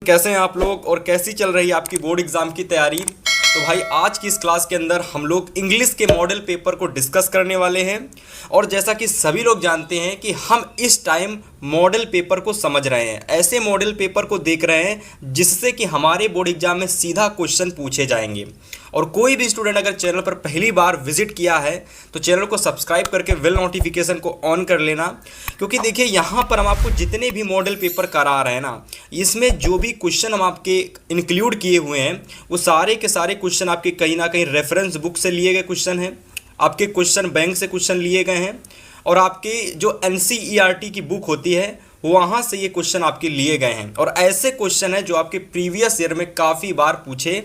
कैसे हैं आप लोग और कैसी चल रही है आपकी बोर्ड एग्जाम की तैयारी। तो भाई आज की इस क्लास के अंदर हम लोग इंग्लिश के मॉडल पेपर को डिस्कस करने वाले हैं। और जैसा कि सभी लोग जानते हैं कि हम इस टाइम मॉडल पेपर को समझ रहे हैं, ऐसे मॉडल पेपर को देख रहे हैं जिससे कि हमारे बोर्ड एग्जाम में सीधा क्वेश्चन पूछे जाएंगे। और कोई भी स्टूडेंट अगर चैनल पर पहली बार विजिट किया है तो चैनल को सब्सक्राइब करके बेल नोटिफिकेशन को ऑन कर लेना, क्योंकि देखिए यहाँ पर हम आपको जितने भी मॉडल पेपर करा रहे हैं ना, इसमें जो भी क्वेश्चन हम आपके इंक्लूड किए हुए हैं वो सारे के सारे क्वेश्चन आपके कहीं ना कहीं रेफरेंस बुक से लिए गए क्वेश्चन हैं, आपके क्वेश्चन बैंक से क्वेश्चन लिए गए हैं, और आपके जो NCERT की बुक होती है वहाँ से ये क्वेश्चन आपके लिए गए हैं। और ऐसे क्वेश्चन हैं जो आपके प्रीवियस ईयर में काफ़ी बार पूछे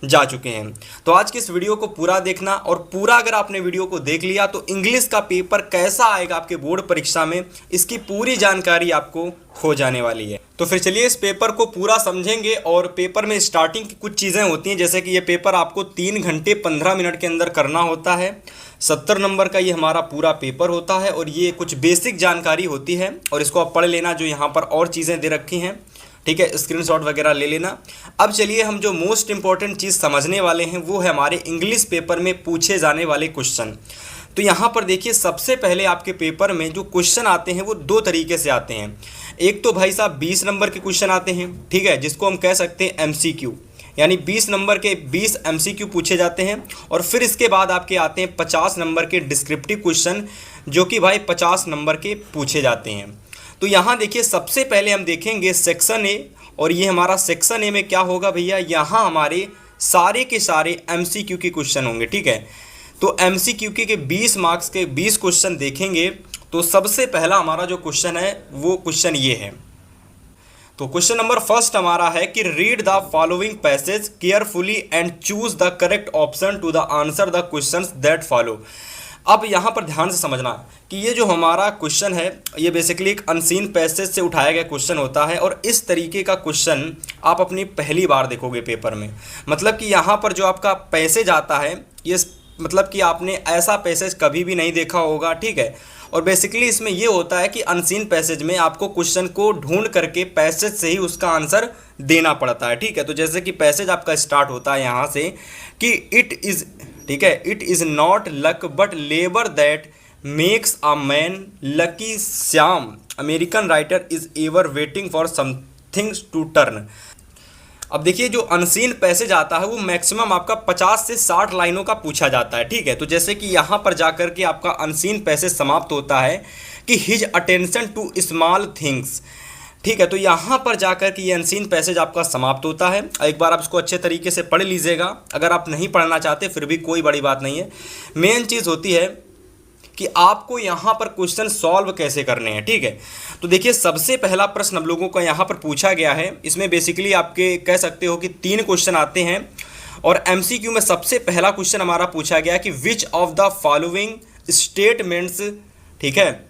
जा चुके हैं। तो आज की इस वीडियो को पूरा देखना, और पूरा अगर आपने वीडियो को देख लिया तो इंग्लिश का पेपर कैसा आएगा आपके बोर्ड परीक्षा में, इसकी पूरी जानकारी आपको हो जाने वाली है। तो फिर चलिए इस पेपर को पूरा समझेंगे। और पेपर में स्टार्टिंग की कुछ चीज़ें होती हैं, जैसे कि ये पेपर आपको 3 घंटे 15 मिनट के अंदर करना होता है। 70 नंबर का ये हमारा पूरा पेपर होता है और ये कुछ बेसिक जानकारी होती है और इसको आप पढ़ लेना, जो यहाँ पर और चीज़ें दे रखी हैं, ठीक है, स्क्रीनशॉट वगैरह ले लेना। अब चलिए हम जो मोस्ट इंपॉर्टेंट चीज़ समझने वाले हैं वो है हमारे इंग्लिश पेपर में पूछे जाने वाले क्वेश्चन। तो यहाँ पर देखिए सबसे पहले आपके पेपर में जो क्वेश्चन आते हैं वो 2 तरीके से आते हैं। एक तो भाई साहब 20 नंबर के क्वेश्चन आते हैं, ठीक है, जिसको हम कह सकते हैं MCQ, यानी 20 नंबर के 20 MCQ पूछे जाते हैं। और फिर इसके बाद आपके आते हैं 50 नंबर के डिस्क्रिप्टिव क्वेश्चन, जो कि भाई 50 नंबर के पूछे जाते हैं। तो यहाँ देखिए सबसे पहले हम देखेंगे सेक्शन ए, और ये हमारा सेक्शन ए में क्या होगा भैया, यहाँ हमारे सारे के सारे MCQ के क्वेश्चन होंगे, ठीक है। तो MCQ के 20 मार्क्स के 20 क्वेश्चन देखेंगे। तो सबसे पहला हमारा जो क्वेश्चन है वो क्वेश्चन ये है। तो क्वेश्चन नंबर फर्स्ट हमारा है कि read the following passage carefully and choose the correct option to the answer the questions that follow. अब यहाँ पर ध्यान से समझना कि ये जो हमारा क्वेश्चन है ये बेसिकली एक अनसीन पैसेज से उठाया गया क्वेश्चन होता है, और इस तरीके का क्वेश्चन आप अपनी पहली बार देखोगे पेपर में। मतलब कि यहाँ पर जो आपका पैसेज आता है ये मतलब कि आपने ऐसा पैसेज कभी भी नहीं देखा होगा, ठीक है। और बेसिकली इसमें ये होता है कि अनसीन पैसेज में आपको क्वेश्चन को ढूंढ करके पैसेज से ही उसका आंसर देना पड़ता है, ठीक है। तो जैसे कि पैसेज आपका स्टार्ट होता है यहाँ से कि इट इज़, ठीक है, it is not luck but labour that makes a man lucky, Shyam American writer is ever waiting for somethings to turn. अब देखिए जो अनसीन पैसेज आता है वो मैक्सिमम आपका 50 से 60 लाइनों का पूछा जाता है, ठीक है। तो जैसे कि यहाँ पर जाकर के आपका अनसीन पैसेज समाप्त होता है कि his attention to small things, ठीक है। तो यहाँ पर जाकर के ये अनसीन पैसेज आपका समाप्त होता है। एक बार आप इसको अच्छे तरीके से पढ़ लीजिएगा, अगर आप नहीं पढ़ना चाहते फिर भी कोई बड़ी बात नहीं है। मेन चीज़ होती है कि आपको यहाँ पर क्वेश्चन सॉल्व कैसे करने हैं, ठीक है। तो देखिए सबसे पहला प्रश्न हम लोगों का यहाँ पर पूछा गया है। इसमें बेसिकली आपके कह सकते हो कि 3 क्वेश्चन आते हैं, और MCQ में सबसे पहला क्वेश्चन हमारा पूछा गया कि which of the following statements, ठीक है।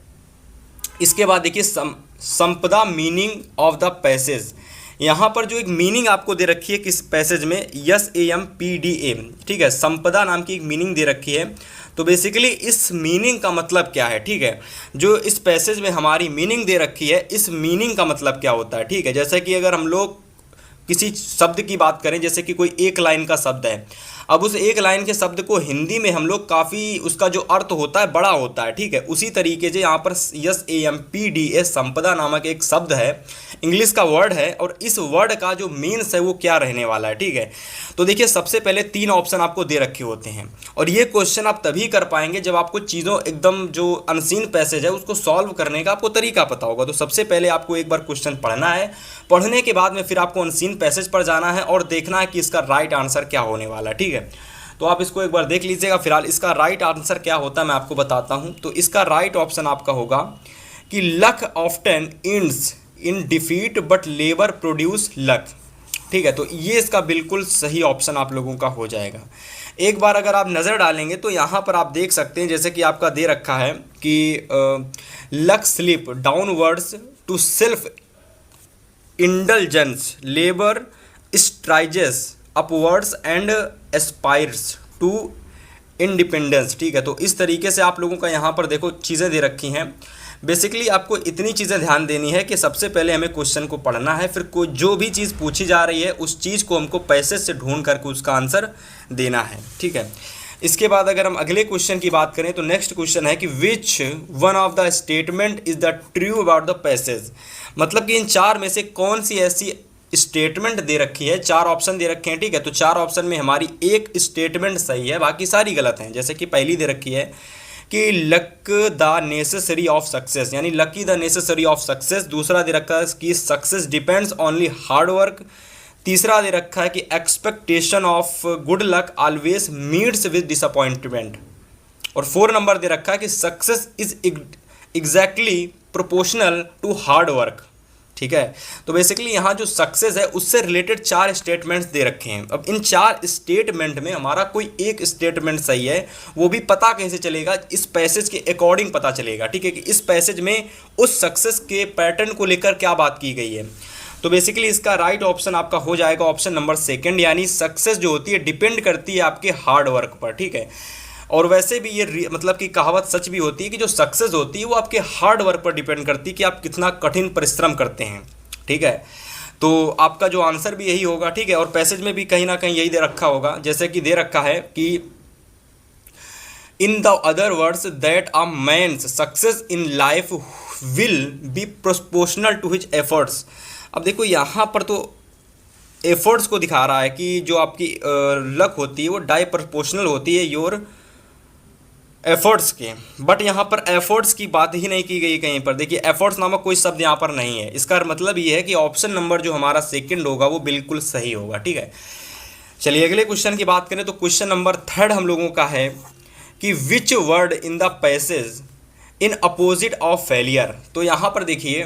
इसके बाद देखिए संपदा मीनिंग ऑफ द पैसेज, यहाँ पर जो एक मीनिंग आपको दे रखी है किस पैसेज में, SAMPDA, ठीक है, संपदा नाम की एक मीनिंग दे रखी है। तो बेसिकली इस मीनिंग का मतलब क्या है, ठीक है, जो इस पैसेज में हमारी मीनिंग दे रखी है इस मीनिंग का मतलब क्या होता है, ठीक है। जैसे कि अगर हम लोग किसी शब्द की बात करें, जैसे कि कोई एक लाइन का शब्द है, अब उस एक लाइन के शब्द को हिंदी में हम लोग काफ़ी उसका जो अर्थ होता है बड़ा होता है, ठीक है। उसी तरीके से यहाँ पर SAMPDA संपदा नामक एक शब्द है, इंग्लिश का वर्ड है, और इस वर्ड का जो मीन्स है वो क्या रहने वाला है, ठीक है। तो देखिए सबसे पहले 3 ऑप्शन आपको दे रखे होते हैं, और ये क्वेश्चन आप तभी कर पाएंगे जब आपको चीज़ों एकदम जो अनसीन पैसेज है उसको सॉल्व करने का आपको तरीका पता होगा। तो सबसे पहले आपको एक बार क्वेश्चन पढ़ना है, पढ़ने के बाद में फिर आपको अनसीन पैसेज पर जाना है और देखना है कि इसका राइट आंसर क्या होने वाला है, ठीक है। तो आप इसको एक बार देख लीजिएगा। फिलहाल इसका राइट आंसर क्या होता है मैं आपको बताता हूँ। तो इसका राइट ऑप्शन आपका होगा कि luck often ends in defeat but labour produce luck, ठीक है। तो ये इसका बिल्कुल सही ऑप्शन आप लोगों का हो जाएगा। एक बार अगर आप नज़र डालेंगे तो यहाँ पर आप देख सकते हैं, जैसे कि आपका दे रखा है कि luck slip downwards to self indulgence, labour strides upwards and aspires to independence, ठीक है। तो इस तरीके से आप लोगों का यहाँ पर देखो चीज़ें दे रखी हैं। बेसिकली आपको इतनी चीज़ें ध्यान देनी है कि सबसे पहले हमें क्वेश्चन को पढ़ना है, फिर कोई जो भी चीज़ पूछी जा रही है उस चीज़ को हमको पैसेज से ढूंढ करके उसका आंसर देना है, ठीक है। इसके बाद अगर हम अगले क्वेश्चन की बात करें तो नेक्स्ट क्वेश्चन है कि which one of the statement is the true about the passage. मतलब कि इन चार में से कौन सी ऐसी स्टेटमेंट दे रखी है, चार ऑप्शन दे रखे हैं, ठीक है। तो चार ऑप्शन में हमारी एक स्टेटमेंट सही है, बाकी सारी गलत हैं। जैसे कि पहली दे रखी है कि luck the necessary of success, यानी lucky the necessary of success. दूसरा दे रखा है कि success depends only hard work. तीसरा दे रखा है कि expectation of good luck always meets with disappointment. और 4 नंबर दे रखा है कि success is exactly proportional to hard work, ठीक है। तो बेसिकली यहाँ जो सक्सेस है उससे रिलेटेड 4 स्टेटमेंट्स दे रखे हैं। अब इन 4 स्टेटमेंट में हमारा कोई एक स्टेटमेंट सही है, वो भी पता कैसे चलेगा, इस पैसेज के अकॉर्डिंग पता चलेगा, ठीक है, कि इस पैसेज में उस सक्सेस के पैटर्न को लेकर क्या बात की गई है। तो बेसिकली इसका राइट ऑप्शन आपका हो जाएगा ऑप्शन नंबर 2, यानी सक्सेस जो होती है डिपेंड करती है आपके हार्ड वर्क पर, ठीक है। और वैसे भी ये मतलब कि कहावत सच भी होती है कि जो सक्सेस होती है वो आपके हार्ड वर्क पर डिपेंड करती है कि आप कितना कठिन परिश्रम करते हैं, ठीक है। तो आपका जो आंसर भी यही होगा, ठीक है। और पैसेज में भी कहीं ना कहीं यही दे रखा होगा, जैसे कि दे रखा है कि in the other words that a man's success in life will be proportional to his efforts. अब देखो यहाँ पर तो एफर्ट्स को दिखा रहा है कि जो आपकी लक होती है वो डाई प्रोपोर्शनल होती है योर एफर्ट्स के, बट यहाँ पर एफर्ट्स की बात ही नहीं की गई कहीं पर। देखिए एफर्ट्स नामक कोई शब्द यहाँ पर नहीं है। इसका मतलब ये है कि ऑप्शन नंबर जो हमारा 2 होगा वो बिल्कुल सही होगा, ठीक है। चलिए अगले क्वेश्चन की बात करें तो क्वेश्चन नंबर 3 हम लोगों का है कि which word in the passage in opposite of failure. तो यहाँ पर देखिए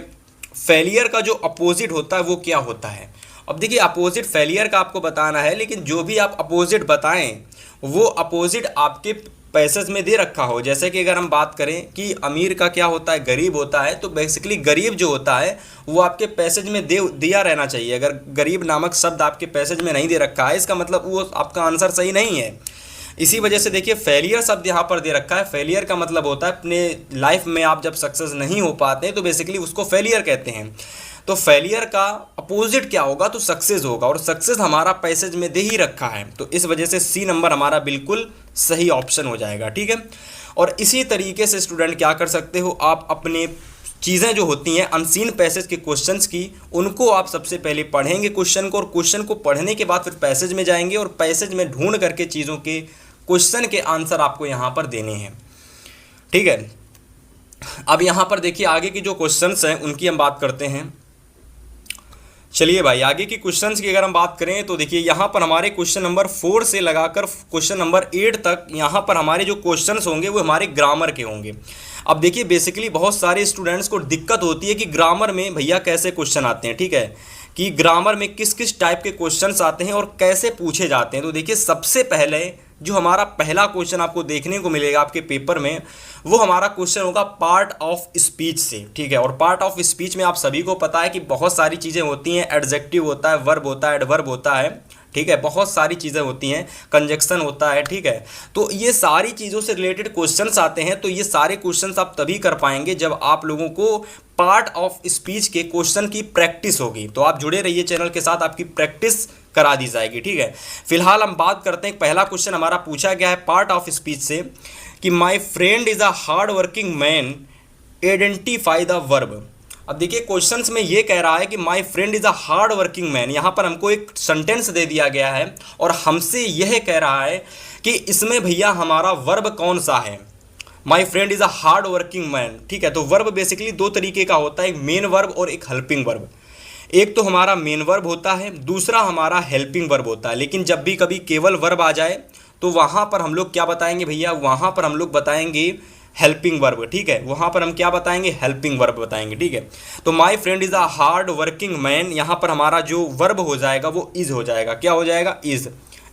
फेलियर का जो अपोजिट होता है वो क्या होता है। अब देखिए अपोजिट फेलियर का आपको बताना है, लेकिन जो भी आप अपोजिट बताएं वो अपोजिट आपके पैसेज में दे रखा हो। जैसे कि अगर हम बात करें कि अमीर का क्या होता है, गरीब होता है, तो बेसिकली गरीब जो होता है वो आपके पैसेज में दिया रहना चाहिए। अगर गरीब नामक शब्द आपके पैसेज में नहीं दे रखा है इसका मतलब वो आपका आंसर सही नहीं है। इसी वजह से देखिए फेलियर शब्द यहाँ पर दे रखा है। फेलियर का मतलब होता है अपने लाइफ में आप जब सक्सेस नहीं हो पाते हैं तो बेसिकली उसको फेलियर कहते हैं। तो फेलियर का अपोजिट क्या होगा, तो सक्सेस होगा, और सक्सेस हमारा पैसेज में दे ही रखा है। तो इस वजह से सी नंबर हमारा बिल्कुल सही ऑप्शन हो जाएगा, ठीक है। और इसी तरीके से स्टूडेंट क्या कर सकते हो, आप अपने चीज़ें जो होती हैं अनसीन पैसेज के क्वेश्चंस की, उनको आप सबसे पहले पढ़ेंगे क्वेश्चन को, और क्वेश्चन को पढ़ने के बाद फिर पैसेज में जाएंगे और पैसेज में ढूंढ करके चीज़ों के क्वेश्चन के आंसर आपको यहाँ पर देने हैं, ठीक है। अब यहाँ पर देखिए आगे की जो क्वेश्चंस हैं उनकी हम बात करते हैं। चलिए भाई आगे की क्वेश्चंस की अगर हम बात करें तो देखिए यहाँ पर हमारे क्वेश्चन नंबर 4 से लगाकर क्वेश्चन नंबर 8 तक यहाँ पर हमारे जो क्वेश्चंस होंगे वो हमारे ग्रामर के होंगे। अब देखिए बेसिकली बहुत सारे स्टूडेंट्स को दिक्कत होती है कि ग्रामर में भैया कैसे क्वेश्चन आते हैं, ठीक है, कि ग्रामर में किस किस टाइप के क्वेश्चंस आते हैं और कैसे पूछे जाते हैं। तो देखिए सबसे पहले जो हमारा पहला क्वेश्चन आपको देखने को मिलेगा आपके पेपर में वो हमारा क्वेश्चन होगा पार्ट ऑफ स्पीच से, ठीक है। और पार्ट ऑफ स्पीच में आप सभी को पता है कि बहुत सारी चीज़ें होती हैं, एडजेक्टिव होता है, वर्ब होता है, एडवर्ब होता है, ठीक है, बहुत सारी चीज़ें होती हैं, कंजक्शन होता है, ठीक है। तो ये सारी चीज़ों से रिलेटेड क्वेश्चंस आते हैं। तो ये सारे क्वेश्चंस आप तभी कर पाएंगे जब आप लोगों को पार्ट ऑफ स्पीच के क्वेश्चन की प्रैक्टिस होगी। तो आप जुड़े रहिए चैनल के साथ, आपकी प्रैक्टिस करा दी जाएगी, ठीक है। फिलहाल हम बात करते हैं, पहला क्वेश्चन हमारा पूछा गया है पार्ट ऑफ स्पीच से कि my friend is a hard working man, identify the verb. अब देखिए क्वेश्चंस में ये कह रहा है कि my friend is a hard working man. यहाँ पर हमको एक सेंटेंस दे दिया गया है और हमसे यह कह रहा है कि इसमें भैया हमारा वर्ब कौन सा है। My friend is a hard working man, ठीक है। तो वर्ब बेसिकली 2 तरीके का होता है, एक मेन वर्ब और एक हेल्पिंग वर्ब। एक तो हमारा मेन वर्ब होता है, दूसरा हमारा हेल्पिंग वर्ब होता है। लेकिन जब भी कभी केवल वर्ब आ जाए तो वहाँ पर हम लोग क्या बताएंगे भैया, वहाँ पर हम लोग बताएंगे हेल्पिंग वर्ब, ठीक है। वहाँ पर हम क्या बताएंगे, हेल्पिंग वर्ब बताएंगे, ठीक है। तो my friend is a hard working man, यहाँ पर हमारा जो वर्ब हो जाएगा वो इज़ हो जाएगा। क्या हो जाएगा, इज़।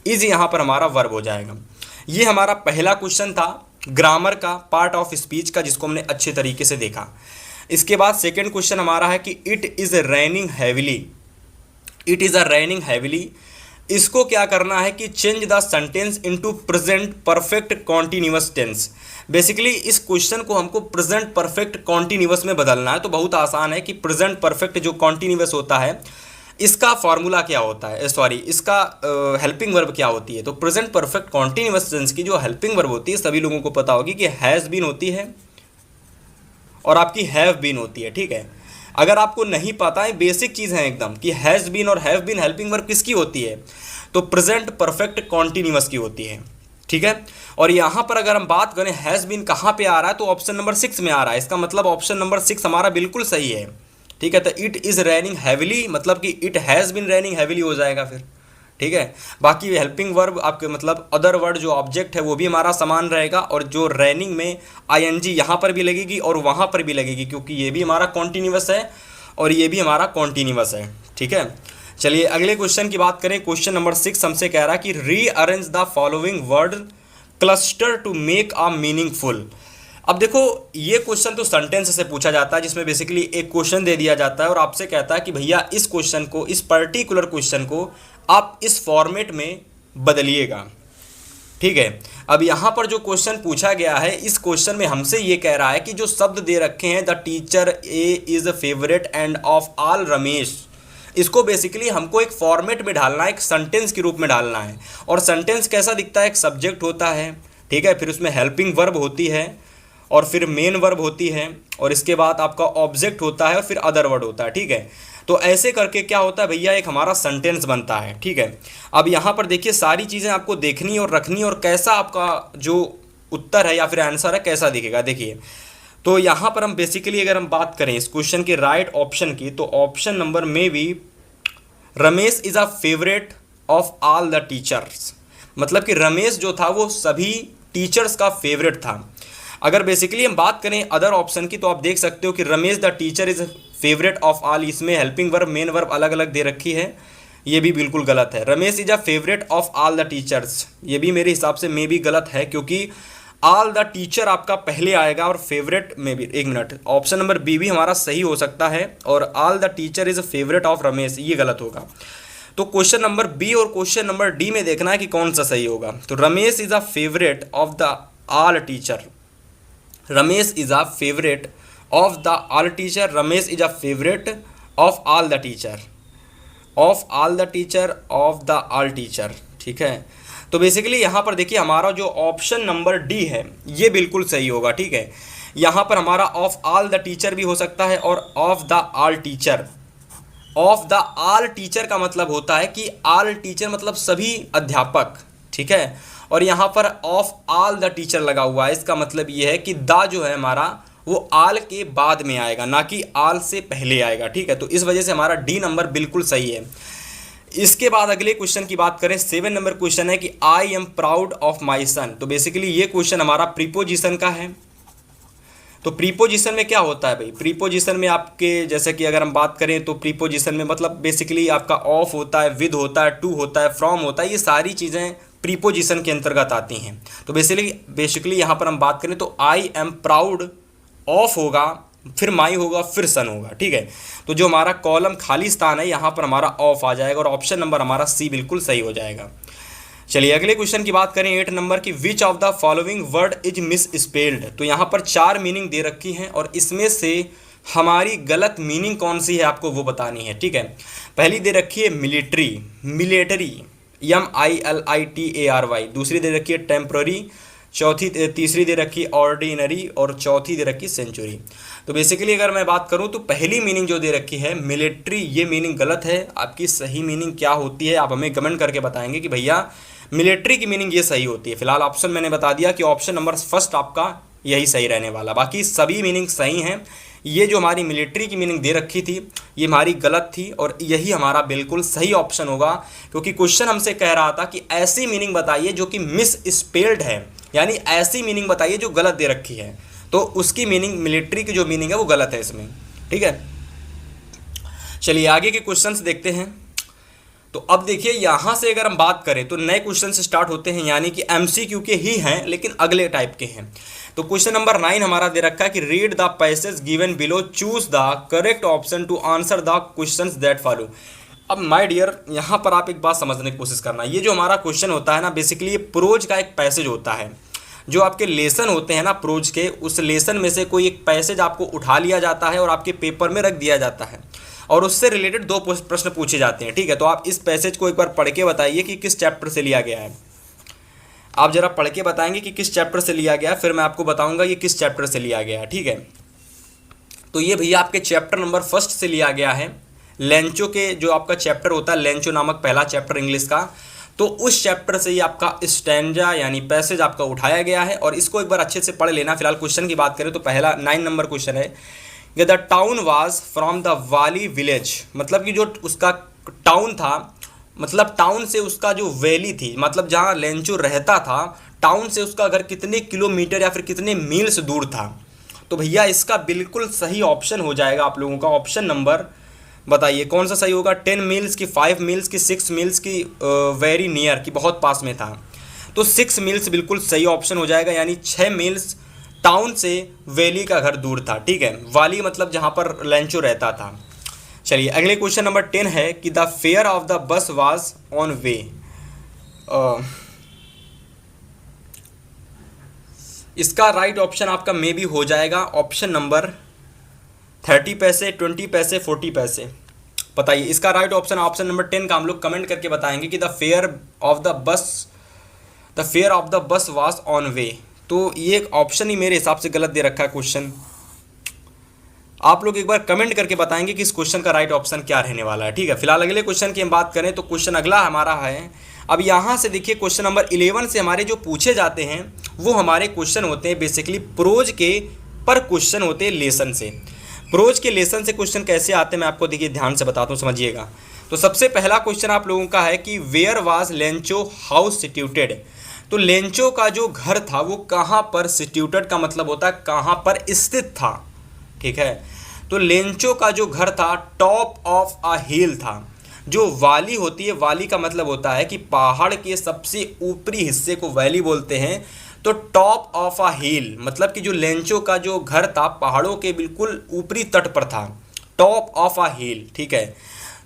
इज़ यहाँ पर हमारा वर्ब हो जाएगा। ये हमारा पहला क्वेश्चन था ग्रामर का, पार्ट ऑफ स्पीच का, जिसको हमने अच्छे तरीके से देखा। इसके बाद सेकेंड क्वेश्चन हमारा है कि it is raining heavily. It is a raining heavily, इसको क्या करना है कि change the sentence into present perfect continuous tense. Basically इस क्वेश्चन को हमको प्रेजेंट परफेक्ट कॉन्टिन्यूअस में बदलना है। तो बहुत आसान है कि प्रेजेंट परफेक्ट जो कॉन्टिन्यूअस होता है इसका फॉर्मूला क्या होता है, सॉरी इसका हेल्पिंग वर्ब क्या होती है। तो प्रेजेंट परफेक्ट कॉन्टिन्यूअस टेंस की जो हेल्पिंग वर्ब होती है सभी लोगों को पता होगी कि हैज़ बीन होती है और आपकी हैव बीन होती है। ठीक है, अगर आपको नहीं पता है, बेसिक चीज़ है एकदम कि हैज़ बीन और हैव बीन हेल्पिंग वर्ब किसकी होती है, तो प्रेजेंट परफेक्ट कॉन्टिन्यूअस की होती है। ठीक है, और यहाँ पर अगर हम बात करें हैज़ बीन कहाँ पे आ रहा है, तो ऑप्शन नंबर 6 में आ रहा है। इसका मतलब ऑप्शन नंबर 6 हमारा बिल्कुल सही है। ठीक है, तो इट इज़ रेनिंग हैविली मतलब कि it has been raining heavily हो जाएगा फिर। ठीक है, बाकी हेल्पिंग वर्ब आपके मतलब अदर वर्ड जो ऑब्जेक्ट है वो भी हमारा समान रहेगा, और जो रेनिंग में आईएनजी यहाँ पर भी लगेगी और वहाँ पर भी लगेगी, क्योंकि ये भी हमारा कॉन्टिन्यूअस है और ये भी हमारा कॉन्टिन्यूअस है। ठीक है, चलिए अगले क्वेश्चन की बात करें। क्वेश्चन नंबर 6 हमसे कह रहा है कि rearrange the following word cluster to make a meaningful. अब देखो ये क्वेश्चन तो सेंटेंस से पूछा जाता है, जिसमें बेसिकली एक क्वेश्चन दे दिया जाता है और आपसे कहता है कि भैया इस क्वेश्चन को, इस पर्टिकुलर क्वेश्चन को आप इस फॉर्मेट में बदलिएगा। ठीक है, अब यहाँ पर जो क्वेश्चन पूछा गया है, इस क्वेश्चन में हमसे ये कह रहा है कि जो शब्द दे रखे हैं the teacher A is favourite end of all Ramesh, इसको बेसिकली हमको एक फॉर्मेट में डालना है, एक सेंटेंस के रूप में डालना है। और सेंटेंस कैसा दिखता है, एक सब्जेक्ट होता है, ठीक है, फिर उसमें हेल्पिंग वर्ब होती है और फिर मेन वर्ब होती है और इसके बाद आपका ऑब्जेक्ट होता है और फिर अदर वर्ड होता है। ठीक है, तो ऐसे करके क्या होता है भैया, एक हमारा सेंटेंस बनता है। ठीक है, अब यहाँ पर देखिए सारी चीज़ें आपको देखनी और रखनी, और कैसा आपका जो उत्तर है या फिर आंसर है कैसा दिखेगा। देखिए तो यहाँ पर हम बेसिकली अगर हम बात करें इस क्वेश्चन के राइट ऑप्शन की, तो ऑप्शन नंबर में भी Ramesh is a favourite of all the teachers, मतलब कि रमेश जो था वो सभी टीचर्स का फेवरेट था। अगर बेसिकली हम बात करें अदर ऑप्शन की, तो आप देख सकते हो कि Ramesh the teacher is favourite of all, इसमें हेल्पिंग वर्ब मेन वर्ब अलग अलग दे रखी है, ये भी बिल्कुल गलत है। Ramesh is a favourite of all the teachers, ये भी मेरे हिसाब से मे भी गलत है, क्योंकि ऑल द टीचर आपका पहले आएगा और फेवरेट में भी, एक मिनट, ऑप्शन नंबर बी भी हमारा सही हो सकता है, और all the teacher is a favourite of Ramesh ये गलत होगा। तो क्वेश्चन नंबर बी और क्वेश्चन नंबर डी में देखना है कि कौन सा सही होगा। तो Ramesh is a favourite of the all teacher, Ramesh is a favourite of the all teacher, Ramesh is a favourite of all the teacher, of all the teacher, of the all teacher. ठीक है, तो बेसिकली यहाँ पर देखिए हमारा जो ऑप्शन नंबर डी है ये बिल्कुल सही होगा। ठीक है, यहाँ पर हमारा ऑफ ऑल द टीचर भी हो सकता है और of the all teacher. Of the all teacher का मतलब होता है कि ऑल टीचर मतलब सभी अध्यापक। ठीक है, और यहाँ पर ऑफ ऑल द टीचर लगा हुआ है, इसका मतलब ये है कि द जो है हमारा वो आल के बाद में आएगा, ना कि आल से पहले आएगा। ठीक है, तो इस वजह से हमारा डी नंबर बिल्कुल सही है। इसके बाद अगले क्वेश्चन की बात करें, 7 नंबर क्वेश्चन है कि I am proud of my son. तो बेसिकली ये क्वेश्चन हमारा प्रीपोजिशन का है। तो प्रीपोजिशन में क्या होता है भाई, प्रीपोजिशन में आपके जैसे कि अगर हम बात करें तो प्रीपोजिशन में मतलब बेसिकली आपका ऑफ होता है, विद होता है, टू होता है, फ्रॉम होता है, ये सारी चीज़ें प्रीपोजिशन के अंतर्गत आती हैं। तो बेसिकली यहाँ पर हम बात करें तो आई एम प्राउड ऑफ होगा, फिर माई होगा, फिर सन होगा। ठीक है, तो जो हमारा कॉलम खाली स्थान है यहाँ पर हमारा ऑफ आ जाएगा और ऑप्शन नंबर हमारा सी बिल्कुल सही हो जाएगा। चलिए अगले क्वेश्चन की बात करें 8 नंबर की, which of the following word is miss spelled. तो यहाँ पर 4 मीनिंग दे रखी हैं और इसमें से हमारी गलत मीनिंग कौन सी है आपको वो बतानी है। ठीक है, पहली दे रखी है मिलिट्री, मिलिटरी MILITARY, दूसरी दे रखी है टेम्पररी, तीसरी दे रखी ऑर्डिनरी और चौथी दे रखी सेंचुरी। तो बेसिकली अगर मैं बात करूं तो पहली मीनिंग जो दे रखी है मिलिट्री, ये मीनिंग गलत है। आपकी सही मीनिंग क्या होती है आप हमें कमेंट करके बताएंगे कि भैया मिलिट्री की मीनिंग ये सही होती है। फिलहाल ऑप्शन मैंने बता दिया कि ऑप्शन नंबर फर्स्ट आपका यही सही रहने वाला, बाकी सभी मीनिंग सही हैं। ये जो हमारी मिलिट्री की मीनिंग दे रखी थी ये हमारी गलत थी और यही हमारा बिल्कुल सही ऑप्शन होगा, क्योंकि क्वेश्चन हमसे कह रहा था कि ऐसी मीनिंग बताइए जो कि मिस स्पेल्ड है, यानी ऐसी मीनिंग बताइए जो गलत दे रखी है। तो उसकी मीनिंग मिलिट्री की जो मीनिंग है वो गलत है इसमें। ठीक है, चलिए आगे के क्वेश्चंस देखते हैं। तो अब देखिए यहाँ से अगर हम बात करें तो नए क्वेश्चन से स्टार्ट होते हैं, यानी कि MCQ के ही हैं लेकिन अगले टाइप के हैं। तो क्वेश्चन नंबर 9 हमारा दे रखा है कि read the passage given below, choose the correct option to answer the questions that follow. अब माय डियर, यहाँ पर आप एक बात समझने की कोशिश करना, ये जो हमारा क्वेश्चन होता है ना, बेसिकली ये प्रोज का एक पैसेज होता है। जो आपके लेसन होते हैं ना प्रोज के, उस लेसन में से कोई एक पैसेज आपको उठा लिया जाता है और आपके पेपर में रख दिया जाता है और उससे रिलेटेड दो प्रश्न पूछे जाते हैं। ठीक है, तो आप इस पैसेज को एक बार पढ़ के बताइए कि किस चैप्टर से लिया गया है। आप जरा पढ़ के बताएंगे कि किस चैप्टर से लिया गया है, फिर मैं आपको बताऊंगा ये किस चैप्टर से लिया गया है। ठीक है, तो ये भैया आपके चैप्टर नंबर 1 से लिया गया है। लेंचो के जो आपका चैप्टर होता है, लेंचो नामक पहला चैप्टर इंग्लिश का, तो उस चैप्टर से ही आपका स्टैंजा यानी पैसेज आपका उठाया गया है और इसको एक बार अच्छे से पढ़ लेना। फिलहाल क्वेश्चन की बात करें तो पहला 9 नंबर क्वेश्चन है कि the town was from the वाली विलेज, मतलब कि जो उसका टाउन था, मतलब टाउन से उसका जो वैली थी, मतलब जहाँ लेंचो रहता था, टाउन से उसका घर कितने किलोमीटर या फिर कितने मील्स दूर था। तो भैया इसका बिल्कुल सही ऑप्शन हो जाएगा आप लोगों का ऑप्शन नंबर, बताइए कौन सा सही होगा। 10 मील्स की, 5 मील्स की, 6 मील्स की, वेरी नियर की, बहुत पास में था। तो 6 मील्स बिल्कुल सही ऑप्शन हो जाएगा, यानी 6 मील्स टाउन से वैली का घर दूर था। ठीक है, वाली मतलब जहाँ पर लेंचो रहता था। चलिए अगले क्वेश्चन नंबर 10 है कि the fare of the bus was on way. इसका राइट ऑप्शन आपका मे भी हो जाएगा ऑप्शन नंबर 30 पैसे, 20 पैसे, 40 पैसे। बताइए इसका राइट ऑप्शन, ऑप्शन नंबर 10 का हम लोग कमेंट करके बताएंगे कि the fare of the bus was on way. तो ये एक ऑप्शन ही मेरे हिसाब से गलत दे रखा है क्वेश्चन। आप लोग एक बार कमेंट करके बताएंगे कि इस क्वेश्चन का राइट ऑप्शन क्या रहने वाला है। ठीक है, फिलहाल अगले क्वेश्चन की हम बात करें तो क्वेश्चन अगला हमारा है, अब यहाँ से देखिए क्वेश्चन नंबर 11 से हमारे जो पूछे जाते हैं वो हमारे क्वेश्चन होते हैं बेसिकली प्रोज के पर क्वेश्चन होते हैं लेसन से। प्रोज के लेसन से क्वेश्चन कैसे आते हैं मैं आपको देखिए ध्यान से बताता हूँ, समझिएगा। तो सबसे पहला क्वेश्चन आप लोगों का है कि वेयर वाज लेंचो हाउस सिट्यूटेड। तो लेंचो का जो घर था वो कहाँ पर, सिट्यूटेड का मतलब होता है कहाँ पर स्थित था। ठीक है, तो लेंचो का जो घर था टॉप ऑफ अ हिल था। जो वाली होती है, वाली का मतलब होता है कि पहाड़ के सबसे ऊपरी हिस्से को वैली बोलते हैं। तो टॉप ऑफ अ हिल मतलब कि जो लेंचो का जो घर था पहाड़ों के बिल्कुल ऊपरी तट पर था, टॉप ऑफ अ हिल। ठीक है,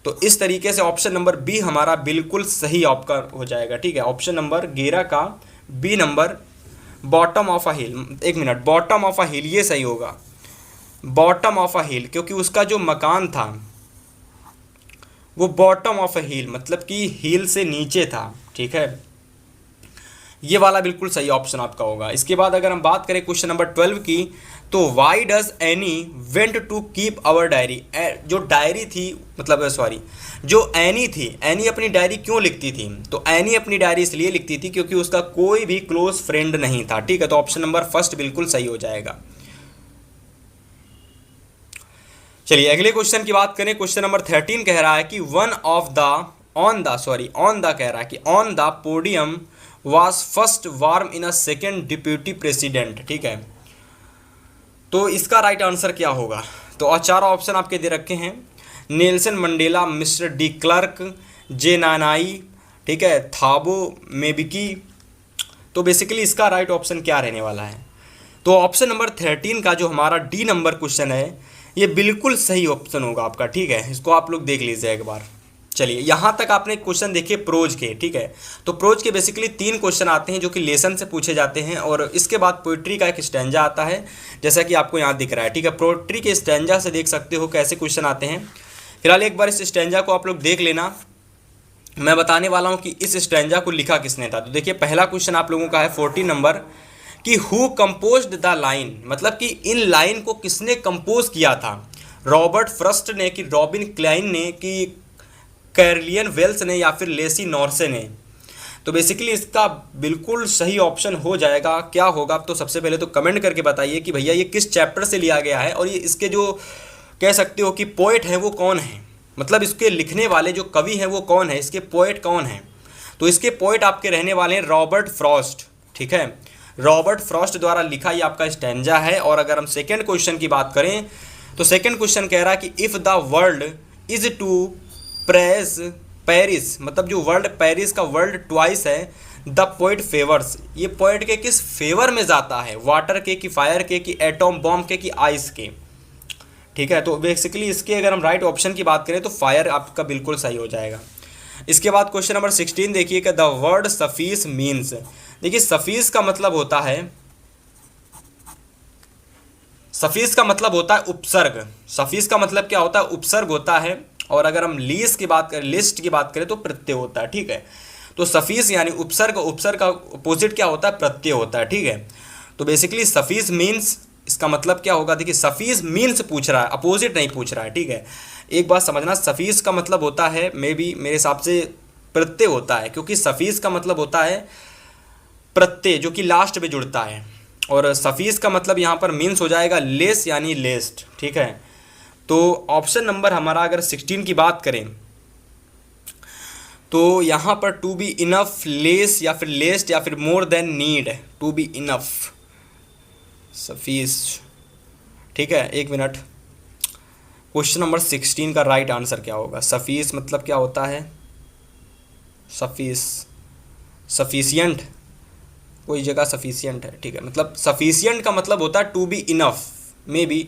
तो इस तरीके से ऑप्शन नंबर बी हमारा बिल्कुल सही आपका हो जाएगा। ठीक है, ऑप्शन नंबर 11 का B number, bottom of a hill, एक minute, bottom of a hill ये सही होगा, बॉटम ऑफ अ हिल, क्योंकि उसका जो मकान था वो बॉटम ऑफ अ हिल मतलब कि हिल से नीचे था। ठीक है, ये वाला बिल्कुल सही ऑप्शन आपका होगा। इसके बाद अगर हम बात करें क्वेश्चन नंबर 12 की, तो why does Annie want to keep our diary. जो डायरी थी, मतलब सॉरी, जो एनी थी, एनी अपनी डायरी क्यों लिखती थी? तो एनी अपनी डायरी इसलिए लिखती थी क्योंकि उसका कोई भी क्लोज फ्रेंड नहीं था। ठीक है, तो ऑप्शन नंबर फर्स्ट बिल्कुल सही हो जाएगा। चलिए अगले क्वेश्चन की बात करें। क्वेश्चन नंबर 13 कह रहा है कि ऑन द कह रहा है कि on the podium was first warm in a second deputy president. ठीक है, तो इसका राइट आंसर क्या होगा? तो चार ऑप्शन आपके दे रखे हैं, Nelson Mandela, mister De Klerk, जे नानाई, ठीक है, थाबो मेबिकी। तो बेसिकली इसका राइट ऑप्शन क्या रहने वाला है? तो ऑप्शन नंबर 13 का जो हमारा डी नंबर क्वेश्चन है ये बिल्कुल सही ऑप्शन होगा आपका। ठीक है, इसको आप लोग देख लीजिए एक बार। चलिए यहाँ तक आपने क्वेश्चन देखे प्रोज के। ठीक है, तो प्रोज के बेसिकली 3 क्वेश्चन आते हैं जो कि लेसन से पूछे जाते हैं और इसके बाद पोइट्री का एक स्टैंजा आता है जैसा कि आपको यहाँ दिख रहा है। ठीक है, पोइट्री के स्टैंजा से देख सकते हो कैसे क्वेश्चन आते हैं। फिलहाल एक बार इस स्टैंजा को आप लोग देख लेना, मैं बताने वाला हूँ कि इस स्टैंजा को लिखा किसने था। तो देखिए पहला क्वेश्चन आप लोगों का है 14 नंबर कि हु कंपोज्ड द लाइन, मतलब कि इन लाइन को किसने कंपोज किया था? रॉबर्ट फ्रस्ट ने, कि रॉबिन क्लाइन ने, कि कैरलियन वेल्स ने, या फिर लेसी नॉर्से ने? तो बेसिकली इसका बिल्कुल सही ऑप्शन हो जाएगा। क्या होगा? तो सबसे पहले तो कमेंट करके बताइए कि भैया ये किस चैप्टर से लिया गया है और ये इसके जो कह सकते हो कि पोएट हैं वो कौन है, मतलब इसके लिखने वाले जो कवि हैं वो कौन है, इसके पोएट कौन हैं? तो इसके पोएट आपके रहने वाले हैं रॉबर्ट फ्रॉस्ट। ठीक है, रॉबर्ट फ्रॉस्ट द्वारा लिखा ये आपका स्टैंजा है। और अगर हम सेकेंड क्वेश्चन की बात करें तो सेकेंड क्वेश्चन कह रहा है कि if the world is to press Paris, मतलब जो वर्ल्ड पेरिस का वर्ल्ड ट्वाइस है, द पोइट फेवर्स, ये पोइट के किस फेवर में जाता है? वाटर के, कि फायर के, कि एटॉम बॉम्ब के, कि आइस के? ठीक है, तो बेसिकली इसके अगर हम राइट ऑप्शन की बात करें तो फायर आपका बिल्कुल सही हो जाएगा। इसके बाद क्वेश्चन नंबर 16 देखिए कि द वर्ड सफीस मीन्स। देखिए सफीस का मतलब होता है, सफीस का मतलब होता है उपसर्ग। सफीस का मतलब क्या होता है? उपसर्ग होता है। और अगर हम लीस की बात करें, लिस्ट की बात करें तो प्रत्यय होता है। ठीक है, तो सफीस यानी उपसर्ग, उपसर्ग का अपोजिट क्या होता है? प्रत्यय होता है। ठीक है, तो बेसिकली सफीस मीन्स, इसका मतलब क्या होगा? देखिए सफीस मीन्स पूछ रहा है, अपोजिट नहीं पूछ रहा है। ठीक है, एक बात समझना, सफीस का मतलब होता है मेरे हिसाब से प्रत्यय होता है, क्योंकि सफीस का मतलब होता है प्रत्यय जो कि लास्ट में जुड़ता है, और सफीस का मतलब यहाँ पर मीन्स हो जाएगा लेस यानी लेस्ट। ठीक है, तो ऑप्शन नंबर हमारा अगर 16 की बात करें तो यहाँ पर टू बी इनफ, लेस या फिर लेस्ट या फिर more than need, to be enough suffice. ठीक है, एक मिनट, क्वेश्चन नंबर 16 का राइट आंसर क्या होगा? सफीस मतलब क्या होता है? सफीस, सफिशियंट, कोई जगह सफिशियंट है। ठीक है, मतलब सफिशियंट का मतलब होता है to be enough, maybe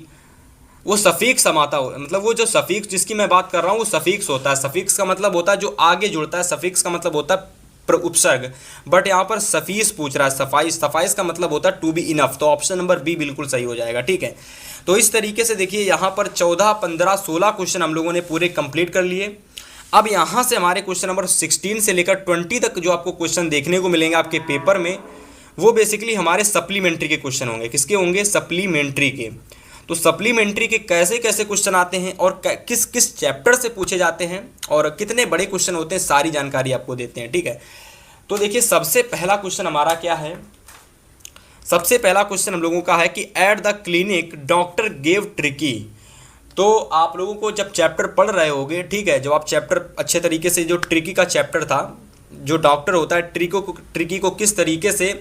वो सफिक्स समाता हो, मतलब वो जो सफिक्स जिसकी मैं बात कर रहा हूँ वो सफिक्स होता है। सफिक्स का मतलब होता है जो आगे जुड़ता है, सफिक्स का मतलब होता है उपसर्ग, बट यहाँ पर सफीस पूछ रहा है, सफाइस, सफाइस का मतलब होता है टू बी इनफ, तो ऑप्शन नंबर बी बिल्कुल सही हो जाएगा। ठीक है, तो इस तरीके से देखिए यहाँ पर 14, 15, 16 क्वेश्चन हम लोगों ने पूरे कंप्लीट कर लिए। अब यहाँ से हमारे क्वेश्चन नंबर 16 से लेकर 20 तक जो आपको क्वेश्चन देखने को मिलेंगे आपके पेपर में, वो बेसिकली हमारे सप्लीमेंट्री के क्वेश्चन होंगे। किसके होंगे? सप्लीमेंट्री के। तो सप्लीमेंट्री के कैसे कैसे क्वेश्चन आते हैं और किस किस चैप्टर से पूछे जाते हैं और कितने बड़े क्वेश्चन होते हैं, सारी जानकारी आपको देते हैं। ठीक है, तो देखिए सबसे पहला क्वेश्चन हमारा क्या है? सबसे पहला क्वेश्चन हम लोगों का है कि at the clinic doctor gave tricky. तो आप लोगों को जब चैप्टर पढ़ रहे होगे, ठीक है, जब आप चैप्टर अच्छे तरीके से, जो ट्रिकी का चैप्टर था, जो डॉक्टर होता है ट्रिकी को किस तरीके से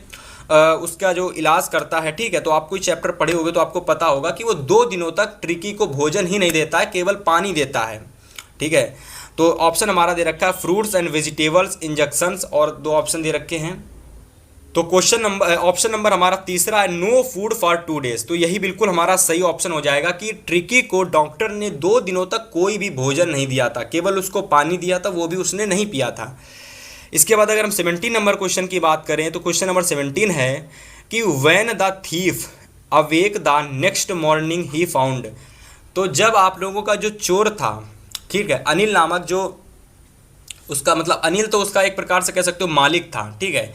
उसका जो इलाज करता है, ठीक है, तो आप कोई चैप्टर पढ़े होगे तो आपको पता होगा कि वो 2 दिनों तक ट्रिकी को भोजन ही नहीं देता है, केवल पानी देता है। ठीक है, तो ऑप्शन हमारा दे रखा है फ्रूट्स एंड वेजिटेबल्स, इंजेक्शंस, और 2 ऑप्शन दे रखे हैं। तो ऑप्शन नंबर हमारा तीसरा है नो फूड फॉर 2 डेज। तो यही बिल्कुल हमारा सही ऑप्शन हो जाएगा कि ट्रिकी को डॉक्टर ने 2 दिनों तक कोई भी भोजन नहीं दिया था, केवल उसको पानी दिया था, वो भी उसने नहीं पिया था। इसके बाद अगर हम 17 नंबर क्वेश्चन की बात करें तो क्वेश्चन नंबर 17 है कि when the thief awake the next morning he found. तो जब आप लोगों का जो चोर था, ठीक है, अनिल नामक, जो उसका मतलब अनिल तो उसका एक प्रकार से कह सकते हो मालिक था, ठीक है,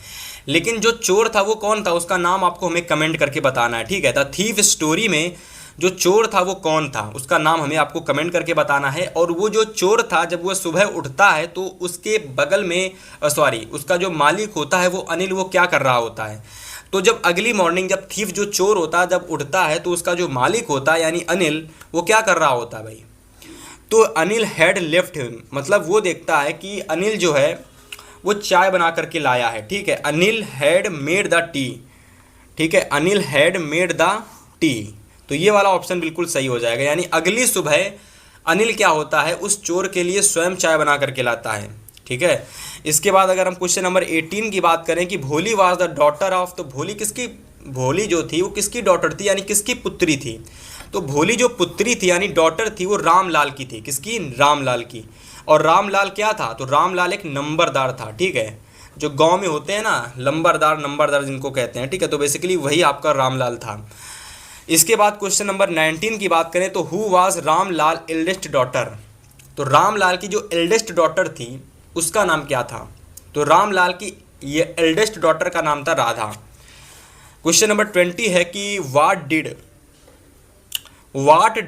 लेकिन जो चोर था वो कौन था, उसका नाम आपको हमें कमेंट करके बताना है। ठीक है, द थीफ स्टोरी में जो चोर था वो कौन था, उसका नाम हमें आपको कमेंट करके बताना है। और वो जो चोर था, जब वो सुबह उठता है तो उसके बगल में उसका जो मालिक होता है वो अनिल, वो क्या कर रहा होता है? तो जब अगली मॉर्निंग, जब थीफ जो चोर होता है जब उठता है तो उसका जो मालिक होता है यानी अनिल, वो क्या कर रहा होता है भाई? तो अनिल हैड लेफ्ट हिम, मतलब वो देखता है कि अनिल जो है वो चाय बना करके लाया है। ठीक है, Anil had made the T. ठीक है, Anil had made the T, तो ये वाला ऑप्शन बिल्कुल सही हो जाएगा, यानी अगली सुबह अनिल क्या होता है, उस चोर के लिए स्वयं चाय बना करके लाता है। ठीक है, इसके बाद अगर हम क्वेश्चन नंबर 18 की बात करें कि भोली वाज द डॉटर ऑफ, तो भोली जो थी वो किसकी डॉटर थी, यानी किसकी पुत्री थी? तो भोली जो पुत्री थी यानी डॉटर थी वो रामलाल की थी। किसकी? रामलाल की। और रामलाल क्या था? तो रामलाल एक नंबरदार था। ठीक है, जो गांव में होते हैं ना नंबरदार जिनको कहते हैं, ठीक है, तो बेसिकली वही आपका रामलाल था। इसके बाद क्वेश्चन नंबर 19 की बात करें तो who was Ramlal eldest daughter. तो रामलाल की जो एल्डेस्ट डॉटर थी उसका नाम क्या था? तो रामलाल की ये एल्डेस्ट डॉटर का नाम था राधा। क्वेश्चन नंबर 20 है कि what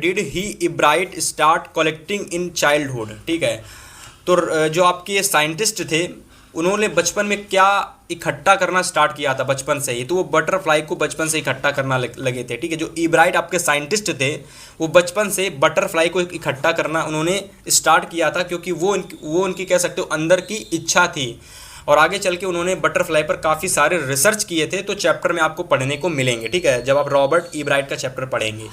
did he Ebright start collecting in childhood. ठीक है, तो जो आपके साइंटिस्ट थे उन्होंने बचपन में क्या इकट्ठा करना स्टार्ट किया था बचपन से ही? तो वो बटरफ्लाई को बचपन से इकट्ठा करना लगे थे। ठीक है, जो इब्राइट आपके साइंटिस्ट थे वो बचपन से बटरफ्लाई को इकट्ठा करना उन्होंने स्टार्ट किया था, क्योंकि वो उनकी कह सकते हो अंदर की इच्छा थी, और आगे चल के उन्होंने बटरफ्लाई पर काफ़ी सारे रिसर्च किए थे। तो चैप्टर में आपको पढ़ने को मिलेंगे, ठीक है, जब आप रॉबर्ट इब्राइट का चैप्टर पढ़ेंगे।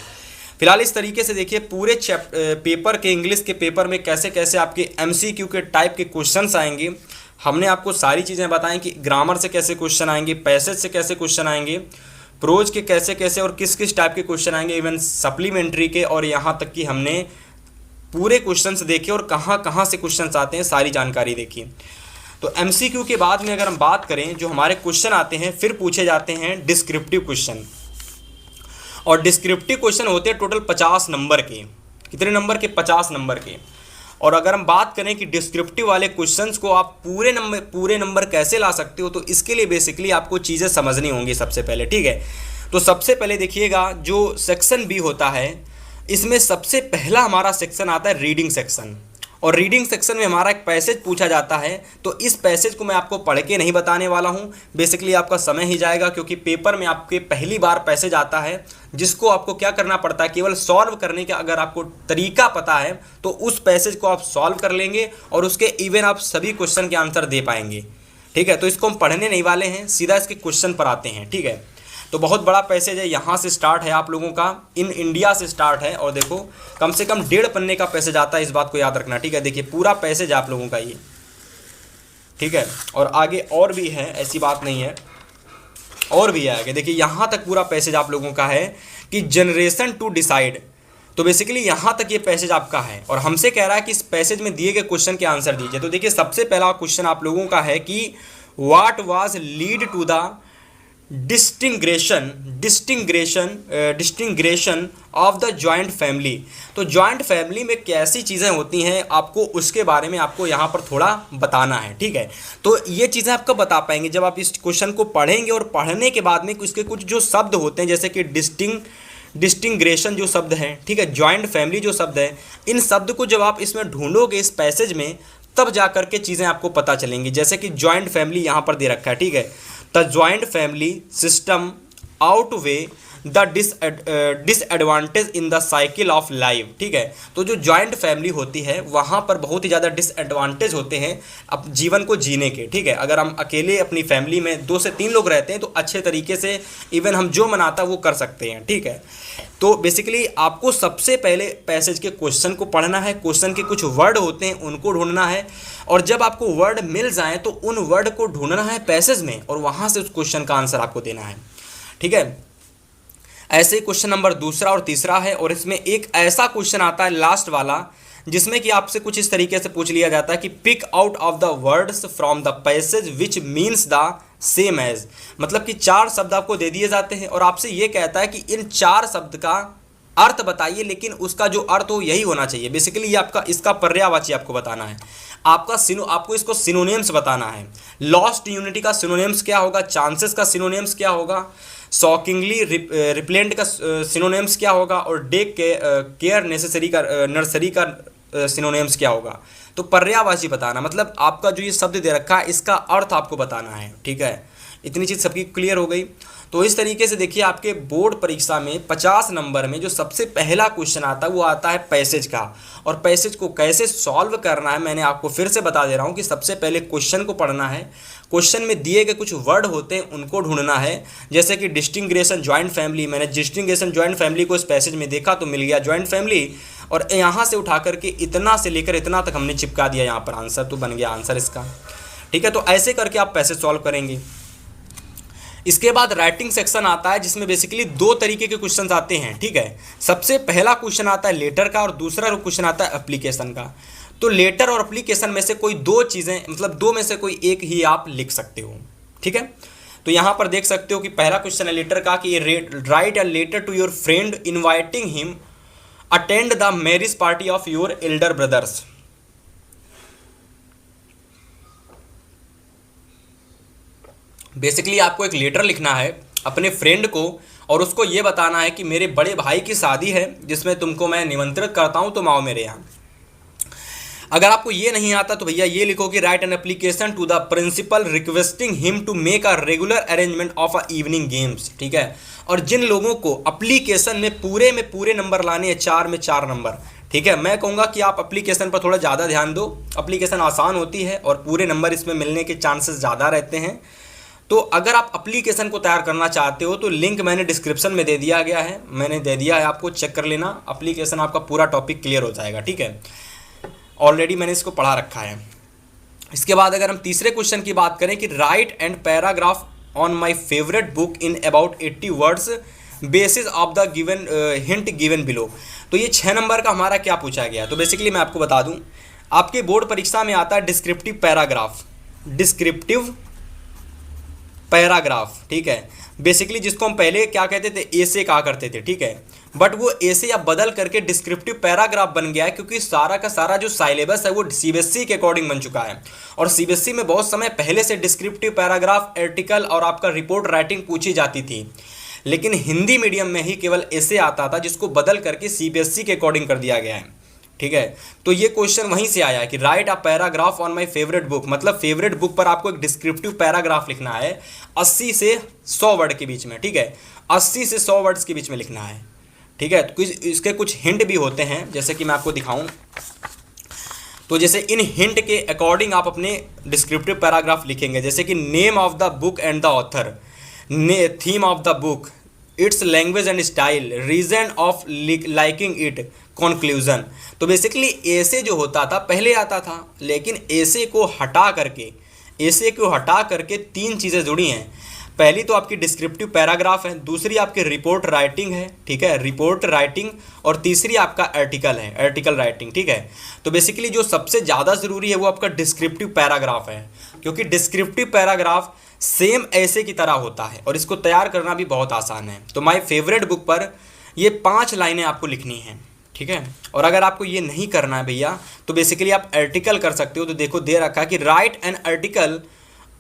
फिलहाल इस तरीके से देखिए पूरे पेपर के, इंग्लिश के पेपर में कैसे कैसे आपके MCQ के टाइप के क्वेश्चंस आएंगे, हमने आपको सारी चीज़ें बताएं कि ग्रामर से कैसे क्वेश्चन आएंगे, पैसेज से कैसे क्वेश्चन आएंगे, प्रोज के कैसे कैसे और किस किस टाइप के क्वेश्चन आएंगे, इवन सप्लीमेंट्री के, और यहाँ तक कि हमने पूरे क्वेश्चंस देखे और कहाँ कहाँ से क्वेश्चंस आते हैं सारी जानकारी देखी। तो एमसीक्यू के बाद में अगर हम बात करें, जो हमारे क्वेश्चन आते हैं फिर पूछे जाते हैं डिस्क्रिप्टिव क्वेश्चन। और डिस्क्रिप्टिव क्वेश्चन होते हैं टोटल 50 नंबर के। कितने नंबर के? 50 नंबर के। और अगर हम बात करें कि डिस्क्रिप्टिव वाले क्वेश्चंस को आप पूरे नंबर कैसे ला सकते हो, तो इसके लिए बेसिकली आपको चीज़ें समझनी होंगी सबसे पहले, ठीक है। तो सबसे पहले देखिएगा, जो सेक्शन बी होता है इसमें सबसे पहला हमारा सेक्शन आता है रीडिंग सेक्शन। और रीडिंग सेक्शन में हमारा एक पैसेज पूछा जाता है। तो इस पैसेज को मैं आपको पढ़ के नहीं बताने वाला हूँ, बेसिकली आपका समय ही जाएगा, क्योंकि पेपर में आपके पहली बार पैसेज आता है जिसको आपको क्या करना पड़ता है, केवल सॉल्व करने का अगर आपको तरीका पता है तो उस पैसेज को आप सॉल्व कर लेंगे और उसके इवन आप सभी क्वेश्चन के आंसर दे पाएंगे, ठीक है। तो इसको हम पढ़ने नहीं वाले हैं, सीधा इसके क्वेश्चन पर आते हैं, ठीक है। तो बहुत बड़ा पैसेज है, यहाँ से स्टार्ट है आप लोगों का, इन इंडिया से स्टार्ट है। और देखो कम से कम 1.5 पन्ने का पैसेज आता है, इस बात को याद रखना, ठीक है। देखिए पूरा पैसेज आप लोगों का ये, ठीक है। और आगे और भी है, ऐसी बात नहीं है, और भी है आगे। देखिए यहाँ तक पूरा पैसेज आप लोगों का है कि जनरेशन टू डिसाइड। तो बेसिकली यहाँ तक ये पैसेज आपका है और हमसे कह रहा है कि इस पैसेज में दिए गए क्वेश्चन के आंसर दीजिए। तो देखिए सबसे पहला क्वेश्चन आप लोगों का है कि what was lead to the disintegration of the joint family. तो जॉइंट फैमिली में कैसी चीज़ें होती हैं आपको उसके बारे में आपको यहाँ पर थोड़ा बताना है, ठीक है। तो ये चीज़ें आप कब बता पाएंगे, जब आप इस क्वेश्चन को पढ़ेंगे और पढ़ने के बाद में इसके कुछ जो शब्द होते हैं, जैसे कि डिस्टिंग्रेशन जो शब्द है, ठीक है, जॉइंट फैमिली जो शब्द है, इन शब्द को जब आप इसमें ढूंढोगे इस पैसेज में, तब जा करके चीज़ें आपको पता चलेंगी। जैसे कि जॉइंट फैमिली यहाँ पर दे रखा है, ठीक है। The joint family system outweigh the disadvantage in the cycle of life, ठीक है। तो जो जॉइंट फैमिली होती है वहाँ पर बहुत ही ज़्यादा डिसएडवांटेज होते हैं अब जीवन को जीने के, ठीक है। अगर हम अकेले अपनी फैमिली में 2 से 3 लोग रहते हैं तो अच्छे तरीके से इवन हम जो मनाता वो कर सकते हैं, ठीक है। तो बेसिकली आपको सबसे पहले पैसेज के क्वेश्चन को पढ़ना है, क्वेश्चन के कुछ वर्ड होते हैं उनको ढूंढना है, और जब आपको वर्ड मिल जाए तो उन वर्ड को ढूंढना है पैसेज में और वहाँ से उस क्वेश्चन का आंसर आपको देना है, ठीक है। ऐसे ही क्वेश्चन नंबर 2 और 3 है, और इसमें एक ऐसा क्वेश्चन आता है लास्ट वाला जिसमें कि आपसे कुछ इस तरीके से पूछ लिया जाता है कि pick out of the words from the passage which means the same as. मतलब कि 4 शब्द आपको दे दिए जाते हैं और आपसे ये कहता है कि इन 4 शब्द का अर्थ बताइए, लेकिन उसका जो अर्थ हो यही होना चाहिए। बेसिकली ये आपका इसका पर्यायवाची आपको बताना है, आपको इसको सिनोनिम्स बताना है। लॉस्ट यूनिटी का सिनोनिम्स क्या होगा, चांसेस का सिनोनिम्स क्या होगा, शॉकिंगली रिप्लेंट का सिनोनिम्स क्या होगा, और डे केयर नेसेसरी का नर्सरी का सिनोनिम्स क्या होगा। तो पर्यायवाची बताना, मतलब आपका जो ये शब्द दे रखा है इसका अर्थ आपको बताना है, ठीक है। इतनी चीज़ सबकी क्लियर हो गई। तो इस तरीके से देखिए आपके बोर्ड परीक्षा में 50 नंबर में जो सबसे पहला क्वेश्चन आता है वो आता है पैसेज का, और पैसेज को कैसे सॉल्व करना है मैंने आपको फिर से बता दे रहा हूँ कि सबसे पहले क्वेश्चन को पढ़ना है, क्वेश्चन में दिए गए कुछ वर्ड होते हैं उनको ढूंढना है। जैसे कि डिस्टिंग्रेशन जॉइंट फैमिली, मैंने डिस्टिंग्रेशन जॉइंट फैमिली को इस पैसेज में देखा तो मिल गया जॉइंट फैमिली, और यहाँ से उठा करके इतना से लेकर इतना तक हमने चिपका दिया यहाँ पर आंसर, तो बन गया आंसर इसका, ठीक है। तो ऐसे करके आप पैसेज सॉल्व करेंगे। इसके बाद राइटिंग सेक्शन आता है जिसमें बेसिकली 2 तरीके के क्वेश्चंस आते हैं, ठीक है। सबसे पहला क्वेश्चन आता है लेटर का और दूसरा क्वेश्चन आता है एप्लीकेशन का। तो लेटर और एप्लीकेशन में से कोई 2 चीज़ें, मतलब 2 में से कोई एक ही आप लिख सकते हो, ठीक है। तो यहाँ पर देख सकते हो कि पहला क्वेश्चन है लेटर का कि write a letter to your friend inviting him attend the marriage party of your elder brothers. Basically आपको एक लेटर लिखना है अपने फ्रेंड को और उसको ये बताना है कि मेरे बड़े भाई की शादी है जिसमें तुमको मैं निमंत्रित करता हूँ, तुम आओ मेरे यहाँ। अगर आपको ये नहीं आता तो भैया ये लिखो कि write an application to the principal requesting him to make a regular arrangement of a evening games, ठीक है। और जिन लोगों को एप्लीकेशन में पूरे नंबर लाने हैं, 4 में 4 नंबर, ठीक है। मैं कहूँगा कि आप एप्लीकेशन पर थोड़ा ज़्यादा ध्यान दो, एप्लीकेशन आसान होती है और पूरे नंबर इसमें मिलने के चांसेस ज़्यादा रहते हैं। तो अगर आप एप्लीकेशन को तैयार करना चाहते हो तो लिंक मैंने डिस्क्रिप्शन में दे दिया गया है, मैंने दे दिया है, आपको चेक कर लेना। एप्लीकेशन आपका पूरा टॉपिक क्लियर हो जाएगा, ठीक है। ऑलरेडी मैंने इसको पढ़ा रखा है। इसके बाद अगर हम तीसरे क्वेश्चन की बात करें कि right and paragraph on my favourite book in about 80 words basis of the given hint given below. तो ये 6 नंबर का हमारा क्या पूछा गया, तो बेसिकली मैं आपको बता दूं, आपके बोर्ड परीक्षा में आता है डिस्क्रिप्टिव पैराग्राफ, डिस्क्रिप्टिव पैराग्राफ, ठीक है, बेसिकली जिसको हम पहले क्या कहते थे, एसे कहा करते थे, ठीक है, बट वो एसे अब बदल करके डिस्क्रिप्टिव पैराग्राफ बन गया है, क्योंकि सारा का सारा जो सिलेबस है वो सीबीएसई के अकॉर्डिंग बन चुका है। और सीबीएसई में बहुत समय पहले से डिस्क्रिप्टिव पैराग्राफ, आर्टिकल और आपका रिपोर्ट राइटिंग पूछी जाती थी, लेकिन हिंदी मीडियम में ही केवल ऐसे आता था, जिसको बदल करके सीबीएसई के अकॉर्डिंग कर दिया गया है, ठीक है। तो ये क्वेश्चन वहीं से आया है कि write a paragraph on my favourite book, मतलब फेवरेट बुक पर आपको एक डिस्क्रिप्टिव पैराग्राफ लिखना है 80 से 100 वर्ड के बीच में, ठीक है, 80 से 100 वर्ड्स के बीच में लिखना है, ठीक है। तो इसके कुछ हिंट भी होते हैं, जैसे कि मैं आपको दिखाऊं, तो जैसे इन हिंट के अकॉर्डिंग आप अपने डिस्क्रिप्टिव पैराग्राफ लिखेंगे, जैसे कि name of the book and the author, theme of the book, its language and style, reason of liking it, conclusion. तो बेसिकली ऐसे जो होता था पहले आता था, लेकिन ऐसे को हटा करके 3 चीज़ें जुड़ी हैं। पहली तो आपकी डिस्क्रिप्टिव पैराग्राफ है, दूसरी आपकी रिपोर्ट राइटिंग है, ठीक है, रिपोर्ट राइटिंग, और तीसरी आपका आर्टिकल है, आर्टिकल राइटिंग, ठीक है। तो बेसिकली जो सबसे ज़्यादा ज़रूरी है वो आपका डिस्क्रिप्टिव पैराग्राफ है, क्योंकि डिस्क्रिप्टिव पैराग्राफ सेम ऐसे की तरह होता है और इसको तैयार करना भी बहुत आसान है। तो माय फेवरेट बुक पर ये 5 लाइनें आपको लिखनी हैं, ठीक है। और अगर आपको ये नहीं करना है भैया, तो बेसिकली आप आर्टिकल कर सकते हो। तो देखो दे रखा है कि write an article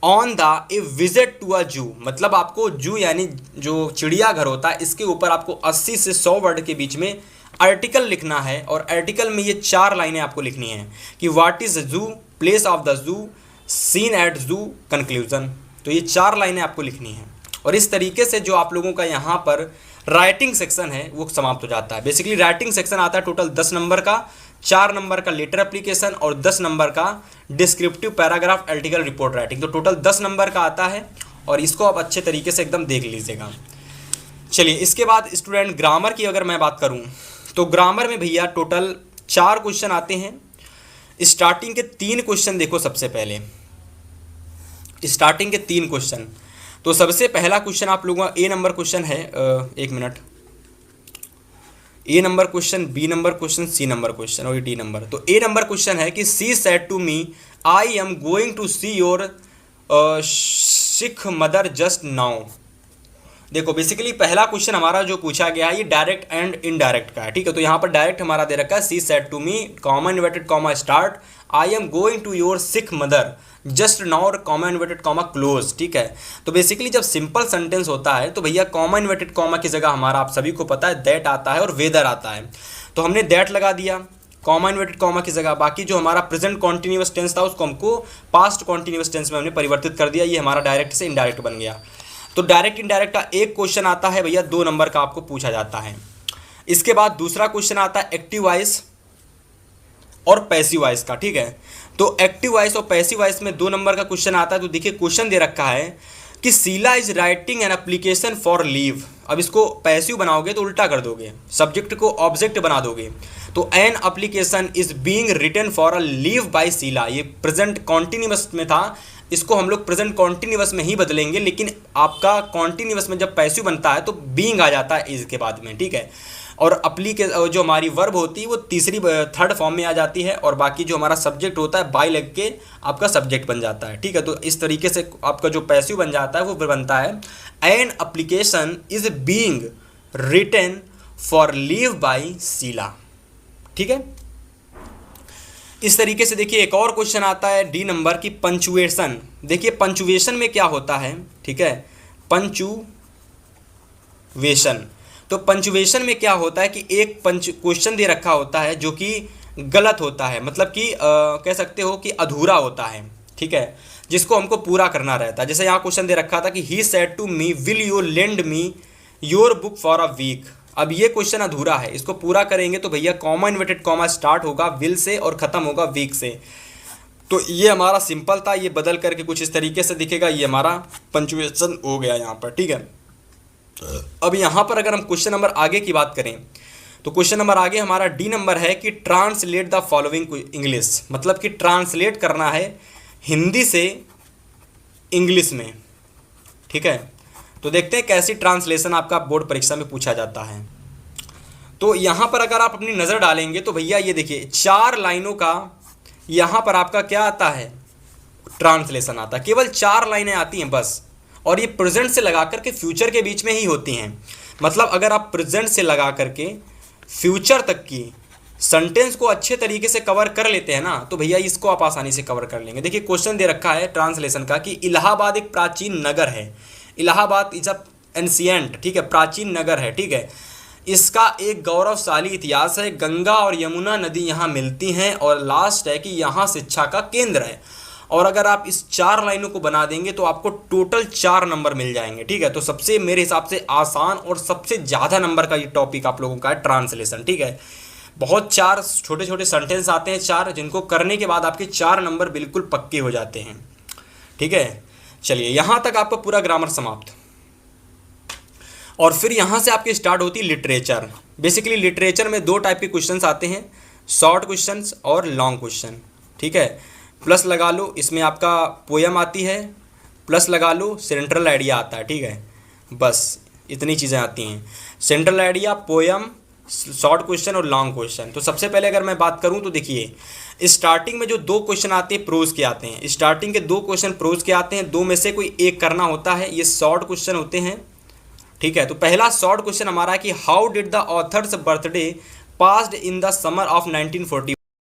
on the a visit to a zoo, मतलब आपको जू यानी जो चिड़ियाघर होता है इसके ऊपर आपको 80 से 100 वर्ड के बीच में आर्टिकल लिखना है। और आर्टिकल में ये 4 लाइनें आपको लिखनी है कि what is zoo, place of the zoo, scene at zoo, conclusion. तो ये 4 लाइनें आपको लिखनी है। और इस तरीके से जो आप लोगों का यहाँ पर राइटिंग सेक्शन है वो समाप्त हो जाता है। बेसिकली राइटिंग सेक्शन आता है टोटल 10 नंबर का, 4 नंबर का लेटर एप्लीकेशन और 10 नंबर का descriptive paragraph, article, report writing. तो टोटल 10 नंबर का आता है और इसको आप अच्छे तरीके से एकदम देख लीजिएगा। चलिए इसके बाद स्टूडेंट ग्रामर की अगर मैं बात करूं तो ग्रामर में भैया टोटल 4 क्वेश्चन आते हैं। स्टार्टिंग के 3 क्वेश्चन देखो, सबसे पहले स्टार्टिंग के 3 क्वेश्चन। तो सबसे पहला क्वेश्चन आप लोगों का ए नंबर क्वेश्चन है, एक मिनट, A number question, B number question, C number question और डी नंबर। तो ए नंबर क्वेश्चन है कि she said to me I am going to see your sick mother just now. देखो बेसिकली पहला question हमारा जो पूछा गया है ये डायरेक्ट एंड इनडायरेक्ट का है, ठीक है। तो यहाँ पर डायरेक्ट हमारा दे रखा है she said to me, comma inverted comma start, I am going to your sick mother just now, comma inverted comma close, ठीक है। तो बेसिकली जब सिंपल सेंटेंस होता है तो भैया कॉमा इन्वर्टेड कॉमा की जगह हमारा आप सभी को पता है दैट आता है और वेदर आता है। तो हमने दैट लगा दिया कॉमा इन्वर्टेड कॉमा की जगह। बाकी जो हमारा प्रेजेंट कॉन्टिन्यूअस टेंस था उसको हमको पास्ट कॉन्टिन्यूअस टेंस में हमने परिवर्तित कर दिया। ये हमारा डायरेक्ट से इनडायरेक्ट बन गया। तो डायरेक्ट इनडायरेक्ट का एक क्वेश्चन आता है भैया, 2 नंबर का आपको पूछा जाता है। इसके बाद दूसरा क्वेश्चन आता है एक्टिव वॉइस और पैसिव वॉइस का, ठीक है। तो एक्टिव वॉइस और पैसिव वॉइस में 2 नंबर का क्वेश्चन आता है। तो देखिए क्वेश्चन दे रखा है कि Sheila is writing an application for leave. अब इसको पैसिव बनाओगे तो उल्टा कर दोगे, सब्जेक्ट को ऑब्जेक्ट बना दोगे। तो an application is being written for a leave by Sheila, ये प्रेजेंट कॉन्टिन्यूअस में था, इसको हम लोग प्रेजेंट कॉन्टिन्यूअस में ही बदलेंगे। लेकिन आपका कॉन्टिन्यूअस में जब पैसिव बनता है तो बीइंग आ जाता है इज के बाद में, ठीक है। और जो हमारी वर्ब होती है वो थर्ड फॉर्म में आ जाती है और बाकी जो हमारा सब्जेक्ट होता है बाय लग के आपका सब्जेक्ट बन जाता है, ठीक है। तो इस तरीके से आपका जो पैसिव बन जाता है वो बनता है an application is being written for leave by Sheila, ठीक है। इस तरीके से देखिए एक और क्वेश्चन आता है डी नंबर की पंचुएशन। देखिए पंचुएशन में क्या होता है, ठीक है, पंचुएशन। तो पंचुएशन में क्या होता है कि एक क्वेश्चन दे रखा होता है जो कि गलत होता है, मतलब कि कह सकते हो कि अधूरा होता है, ठीक है, जिसको हमको पूरा करना रहता है। जैसे यहाँ क्वेश्चन दे रखा था कि he said to me will you lend me your book for a week. अब ये क्वेश्चन अधूरा है, इसको पूरा करेंगे तो भैया कॉमा इन्वर्टेड कॉमा स्टार्ट होगा विल से और ख़त्म होगा वीक से। तो ये हमारा सिंपल था, ये बदल करके कुछ इस तरीके से दिखेगा, ये हमारा पंचुएशन हो गया यहाँ पर, ठीक है। अब यहाँ पर अगर हम क्वेश्चन नंबर आगे की बात करें तो क्वेश्चन नंबर आगे हमारा डी नंबर है कि ट्रांसलेट द फॉलोइंग इंग्लिश, मतलब कि ट्रांसलेट करना है हिंदी से इंग्लिश में, ठीक है। तो देखते हैं कैसी ट्रांसलेशन आपका बोर्ड परीक्षा में पूछा जाता है। तो यहाँ पर अगर आप अपनी नज़र डालेंगे तो भैया ये देखिए 4 लाइनों का यहाँ पर आपका क्या आता है, ट्रांसलेशन आता है। केवल 4 लाइनें आती हैं बस, और ये प्रेजेंट से लगा करके फ्यूचर के बीच में ही होती हैं। मतलब अगर आप प्रेजेंट से लगा करके फ्यूचर तक की सेंटेंस को अच्छे तरीके से कवर कर लेते हैं ना, तो भैया इसको आप आसानी से कवर कर लेंगे। देखिए क्वेश्चन दे रखा है ट्रांसलेशन का कि इलाहाबाद एक प्राचीन नगर है। इलाहाबाद इज अ एंशिएंट, ठीक है, प्राचीन नगर है, ठीक है। इसका एक गौरवशाली इतिहास है, गंगा और यमुना नदी यहाँ मिलती हैं, और लास्ट है कि यहाँ शिक्षा का केंद्र है। और अगर आप इस 4 लाइनों को बना देंगे तो आपको टोटल 4 नंबर मिल जाएंगे, ठीक है। तो सबसे मेरे हिसाब से आसान और सबसे ज़्यादा नंबर का ये टॉपिक आप लोगों का है ट्रांसलेशन, ठीक है। बहुत 4 छोटे छोटे सेंटेंस आते हैं, 4, जिनको करने के बाद आपके 4 नंबर बिल्कुल पक्के हो जाते हैं, ठीक है। चलिए यहाँ तक आपका पूरा ग्रामर समाप्त। और फिर यहाँ से आपकी स्टार्ट होती है लिटरेचर। बेसिकली लिटरेचर में 2 टाइप के क्वेश्चंस आते हैं, शॉर्ट क्वेश्चंस और लॉन्ग क्वेश्चन, ठीक है। प्लस लगा लो, इसमें आपका पोयम आती है, प्लस लगा लो सेंट्रल आइडिया आता है, ठीक है। बस इतनी चीज़ें आती हैं, central idea, poem, short question और लॉन्ग क्वेश्चन। तो सबसे पहले अगर मैं बात करूं तो देखिए स्टार्टिंग में जो 2 क्वेश्चन आते हैं प्रोज के आते हैं। स्टार्टिंग के 2 क्वेश्चन प्रोज के आते हैं, 2 में से कोई एक करना होता है, ये शॉर्ट क्वेश्चन होते हैं, ठीक है। तो पहला शॉर्ट क्वेश्चन हमारा है कि how did the author's birthday passed in the summer of 1940।